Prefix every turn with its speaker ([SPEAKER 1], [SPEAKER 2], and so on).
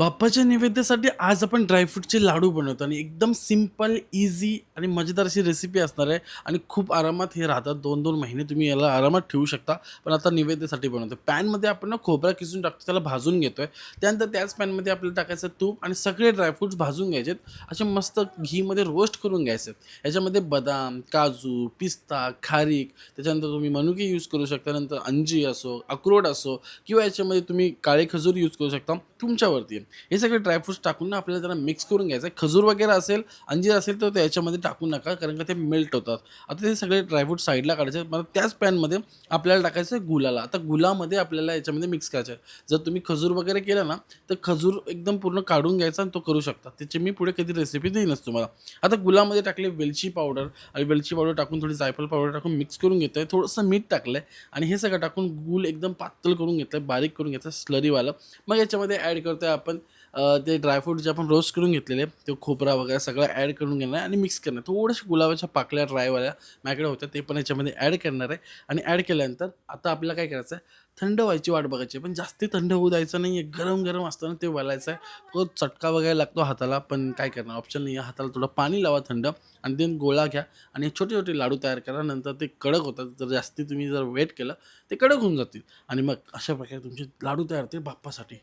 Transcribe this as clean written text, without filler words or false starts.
[SPEAKER 1] बाप्पाच्या नैवेद्यासाठी आज आपण ड्रायफ्रूटचे लाडू बनवतो आणि एकदम सिंपल, ईझी आणि मजेदार अशी रेसिपी असणार आहे आणि खूप आरामात हे राहतात. 2-2 महिने तुम्ही याला आरामात ठेवू शकता. पण आता नैवेद्यासाठी बनवतो. पॅनमध्ये आपण ना खोबरं किसून टाकतो, त्याला भाजून घेतोय. त्यानंतर त्याच पॅनमध्ये आपल्याला टाकायचं तूप आणि सगळे ड्रायफ्रुट्स भाजून घ्यायचेत. असे मस्त घीमध्ये रोस्ट करून घ्यायचे. याच्यामध्ये बदाम, काजू, पिस्ता, खारीक, त्याच्यानंतर तुम्ही मनुके यूज करू शकता. नंतर अंजीर असो, अक्रोड असो किंवा याच्यामध्ये तुम्ही काळे खजूर यूज करू शकता. तुमच्यावरती आहे. हे सगळे ड्रायफ्रुट्स टाकून ना आपल्याला जरा मिक्स करून घ्यायचं आहे. खजूर वगैरे असेल, अंजीर असेल तर ते याच्यामध्ये टाकू नका कारण का ते मेल्ट होतात. आता ते सगळे ड्रायफ्रुट साईडला काढायचे. मग त्याच पॅनमध्ये आपल्याला टाकायचं आहे गुलाला. आता गुळामध्ये आपल्याला याच्यामध्ये मिक्स करायचं आहे. जर तुम्ही खजूर वगैरे केलं ना, तर खजूर एकदम पूर्ण काढून घ्यायचा आणि तो करू शकता. त्याची मी पुढे कधी रेसिपी देईनच तुम्हाला. आता गुळामध्ये टाकले वेलची पावडर आणि वेलची पावडर टाकून थोडी जायफळ पावडर टाकून मिक्स करून घेतोय. थोडंसं मीठ टाकलंय आणि हे सगळं टाकून गूळ एकदम पातळ करून घेतलंय, बारीक करून घेतलं स्लरीवालं. मग याच्यामध्ये ॲड करतोय आपण ते ड्रायफ्रूट जे आपण रोस्ट करून घेतलेले, ते खोबरा वगैरे सगळं ॲड करून घेणार आहे आणि मिक्स करणार. थोड्याशा गुलाबाच्या पाकळ्या ड्रायवाल्या माझ्याकडे होत्या, ते पण याच्यामध्ये ॲड करणार आहे आणि ॲड केल्यानंतर आता आपल्याला काय करायचं आहे, थंड व्हायची वाट बघायची आहे. पण जास्ती थंड होऊ द्यायचं नाही आहे. गरम-गरम असताना ते वळायचं आहे. तो चटका वगैरे लागतो हाताला, पण काय करणार ऑप्शन नाही आहे. हाताला थोडं पाणी लावा थंड आणि देन गोळा घ्या आणि छोटे-छोटे लाडू तयार करा. नंतर ते कडक होतात. जर जास्ती तुम्ही जर वेट केलं, ते कडक होऊन जातील आणि मग अशा प्रकारे तुमचे लाडू तयार होतील बाप्पासाठी.